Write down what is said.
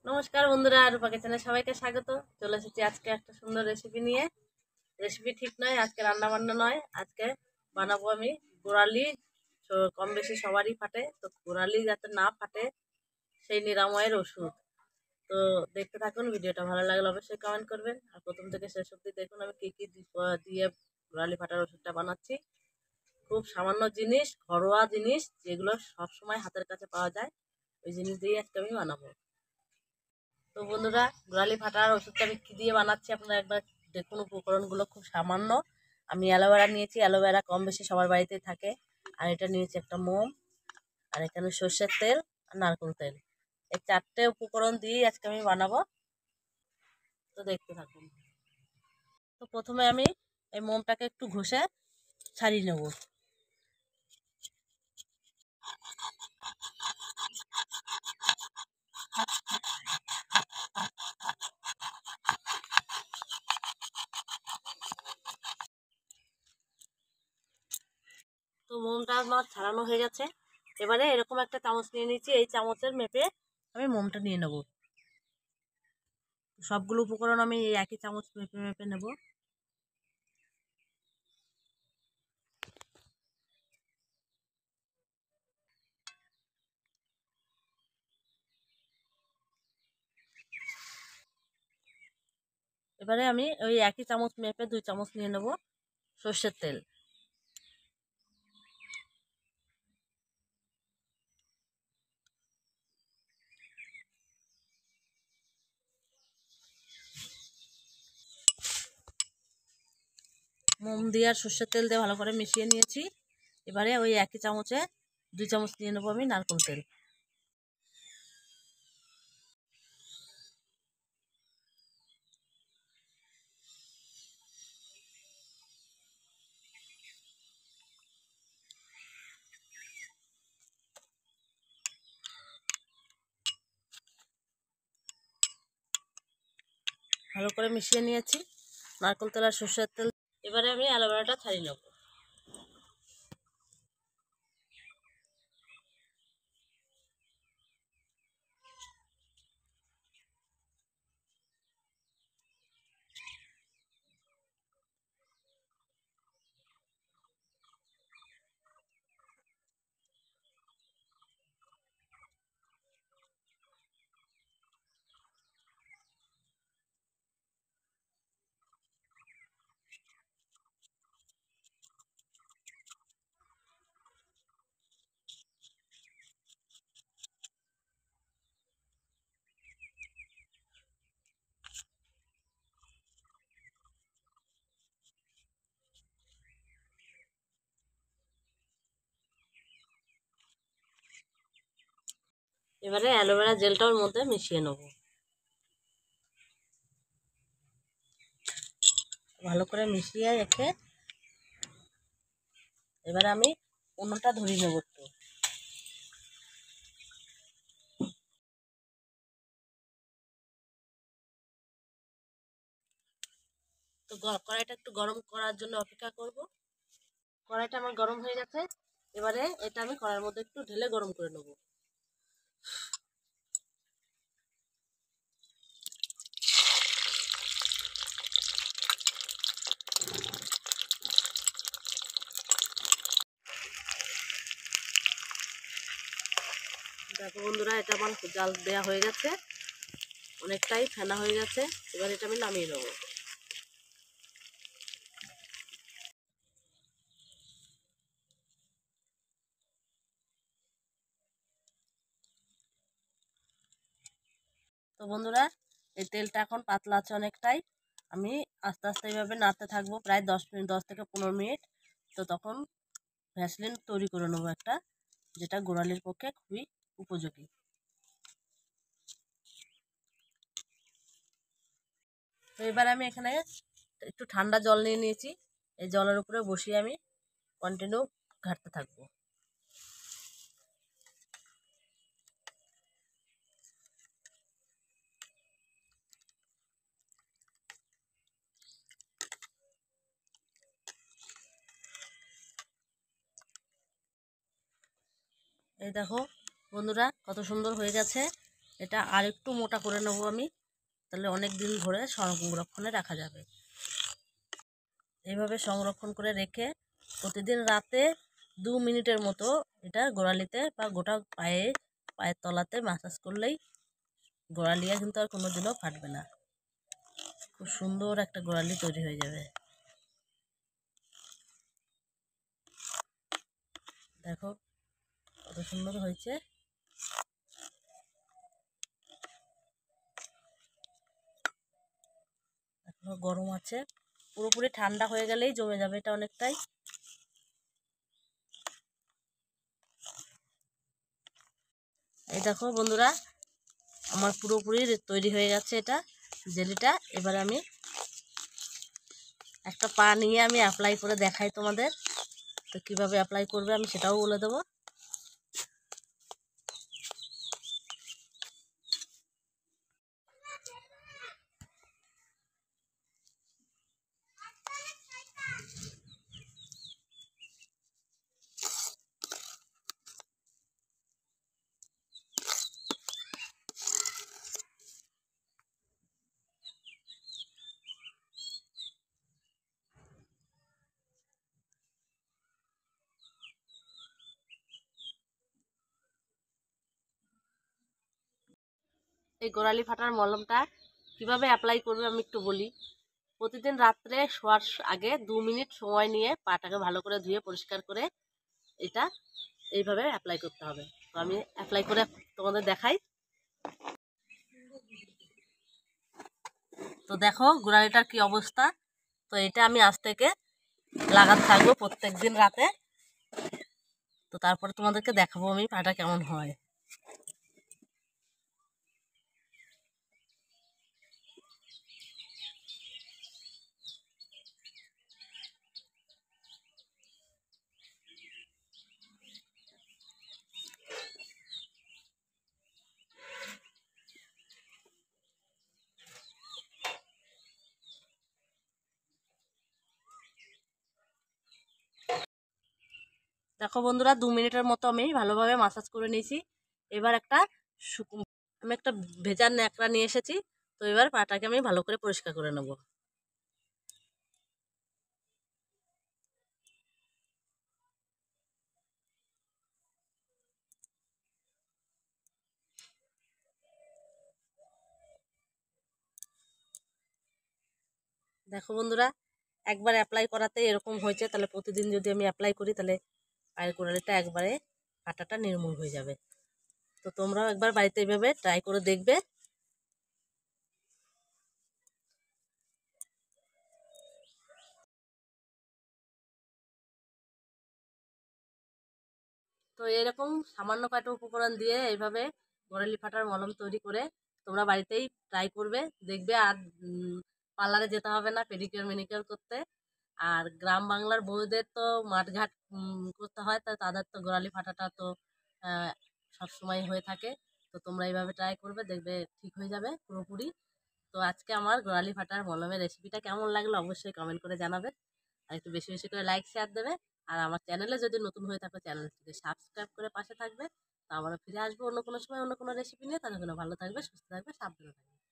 নমস্কার বন্ধুরা, রূপা কিচেনে সবাইকে স্বাগত। চলে এসেছি আজকে একটা সুন্দর রেসিপি নিয়ে। রেসিপি ঠিক নয়, আজকে রান্না বান্না নয়, আজকে বানাবো আমি গোড়ালি। কম বেশি সবারই ফাটে, তো গোড়ালি যাতে না ফাটে সেই নিরাময়ের ওষুধ। তো দেখতে থাকুন, ভিডিওটা ভালো লাগলে অবশ্যই কমেন্ট করবেন, আর প্রথম থেকে শেষ অবধি দেখুন আমি কী কী দিয়ে গোড়ালি ফাটার ওষুধটা বানাচ্ছি। খুব সামান্য জিনিস, ঘরোয়া জিনিস, যেগুলো সবসময় হাতের কাছে পাওয়া যায়, ওই জিনিস দিয়েই আজকে আমি বানাবো। তো বন্ধুরা, গোড়ালি ফাটার ওষুধটা আমি কী দিয়ে বানাচ্ছি আপনারা একবার দেখুন। উপকরণগুলো খুব সামান্য। আমি অ্যালোভেরা নিয়েছি, অ্যালোভেরা কম বেশি সবার বাড়িতেই থাকে। আর এটা নিয়েছি একটা মোম, আর এখানে সর্ষের তেল আর নারকেল তেল। এই চারটে উপকরণ দিয়েই আজকে আমি বানাবো। তো দেখতে থাকুন। তো প্রথমে আমি এই মোমটাকে একটু ঘষে ছাড়িয়ে নেব। তো মোমটা আমার ছাড়ানো হয়ে গেছে। এবারে এরকম একটা চামচ নিয়ে নিয়েছি, এই চামচের মেপে আমি মোমটা নিয়ে নেব। সবগুলো উপকরণ আমি এই একই চামচ মেপে মেপে নেব। এবারে আমি ওই একই চামচ মেপে 2 চামচ নিয়ে নেব সর্ষের তেল। মোম দিয়ে আর সর্ষের তেল দিয়ে ভালো করে মিশিয়ে নিয়েছি। এবারে ওই একই চামচে 2 চামচ নিয়ে নেবো আমি নারকেল তেল। ভালো করে মিশিয়ে নিয়েছি নারকেল তেল আর সর্ষের তেল। এবারে আমি অ্যালোভেরাটা ছাড়িয়ে নেব। এবারে অ্যালোভেরা জেলটা ওর মধ্যে মিশিয়ে নেব। ভালো করে মিশিয়ে রেখে এবারে আমি উনুনটা ধরিয়ে নেব একটু। তো কড়াইটা একটু গরম করার জন্য অপেক্ষা করব। কড়াইটা আমার গরম হয়ে গেছে। এবারে এটা আমি কড়াইয়ের মধ্যে একটু ঢেলে গরম করে নেব। দেখো বন্ধুরা, এটা আমার জাল দেওয়া হয়ে গেছে, অনেকটাই ফেনা হয়ে গেছে। এবার এটা আমি নামিয়ে নেব। তো বন্ধুরা, এই তেলটা এখন পাতলা আছে অনেকটাই। আমি আস্তে আস্তে এইভাবে নাড়তে থাকবো প্রায় 10 মিনিট, 10 থেকে 15 মিনিট। তো তখন ভ্যাসলিন তৈরি করে নেবো একটা, যেটা গোড়ালির পক্ষে খুবই উপযোগী। তো এবার আমি এখানে একটু ঠান্ডা জল নিয়ে নিয়েছি। এই জলের উপরে বসিয়ে আমি কন্টিনিউ ঘাঁটতে থাকবো। এই দেখো বন্ধুরা, কত সুন্দর হয়ে গেছে। এটা আর একটু মোটা করে নেবো আমি, তাহলে অনেক দিন ধরে সংরক্ষণে রাখা যাবে। এইভাবে সংরক্ষণ করে রেখে প্রতিদিন রাতে 2 মিনিটের মতো এটা গোড়ালিতে বা গোটা পায়ের তলাতে ম্যাসাজ করলেই গোড়ালিয়া কিন্তু আর কোনোদিনও ফাটবে না। খুব সুন্দর একটা গোড়ালি তৈরি হয়ে যাবে। দেখো কত সুন্দর হয়েছে। এখনো গরম আছে, পুরোপুরি ঠান্ডা হয়ে গেলেই জমে যাবে এটা অনেকটাই। এই দেখো বন্ধুরা, আমার পুরোপুরি তৈরি হয়ে গেছে এটা জেলিটা। এবার আমি একটা পা নিয়ে আমি অ্যাপ্লাই করে দেখাই তোমাদের। তো কীভাবে অ্যাপ্লাই করবে আমি সেটাও বলে দেবো। এই গোড়ালি ফাটার মলমটা কিভাবে অ্যাপ্লাই করবে আমি একটু বলি। প্রতিদিন রাত্রে শোয়ার আগে 2 মিনিট সময় নিয়ে পাটাকে ভালো করে ধুয়ে পরিষ্কার করে এটা এইভাবে অ্যাপ্লাই করতে হবে। তো আমি অ্যাপ্লাই করে তোমাদের দেখাই। তো দেখো গোড়ালিটার কি অবস্থা। তো এটা আমি আজ থেকে লাগাতে থাকবো প্রত্যেক দিন রাতে। তো তারপরে তোমাদেরকে দেখাবো আমি পাটা কেমন হয়। দেখো বন্ধুরা, 2 মিনিটের মতো আমি ভালোভাবে মাসাজ করে নিয়েছি। এবার আমি একটা ভেজার ন্যাকড়া নিয়ে এসেছি। তো এবার পাটাকে আমি ভালো করে পরিষ্কার করে নেব। দেখো বন্ধুরা, একবার অ্যাপ্লাই করাতে এরকম হয়েছে, তাহলে প্রতিদিন যদি আমি অ্যাপ্লাই করি তাহলে পায়ের গোড়ালিটা একবারে ফাটাটা নির্মূল হয়ে যাবে। তো তোমরাও একবার বাড়িতে এইভাবে ট্রাই করে দেখবে। তো এরকম সামান্য কয়েকটা উপকরণ দিয়ে এইভাবে গোড়ালি ফাটার মলম তৈরি করে তোমরা বাড়িতেই ট্রাই করবে, দেখবে আর পার্লারে যেতে হবে না পেডিকিউর ম্যানিকিউর করতে। আর গ্রাম বাংলার বউদের তো মাঠঘাট করতে হয়, তাই তাদের তো গোড়ালি ফাটাটা তো সবসময় হয়ে থাকে। তো তোমরা এইভাবে ট্রাই করবে, দেখবে ঠিক হয়ে যাবে পুরোপুরি। তো আজকে আমার গোড়ালি ফাটার মলমের রেসিপিটা কেমন লাগলো অবশ্যই কমেন্ট করে জানাবে। আর একটু বেশি বেশি করে লাইক শেয়ার দেবে। আর আমার চ্যানেলে যদি নতুন হয়ে থাকো চ্যানেলটিকে সাবস্ক্রাইব করে পাশে থাকবে। তো আবারও ফিরে আসবো অন্য কোনো সময় অন্য কোনো রেসিপি নিয়ে। ততক্ষণ ভালো থাকবে, সুস্থ থাকবে, সাবধানে থাকবে।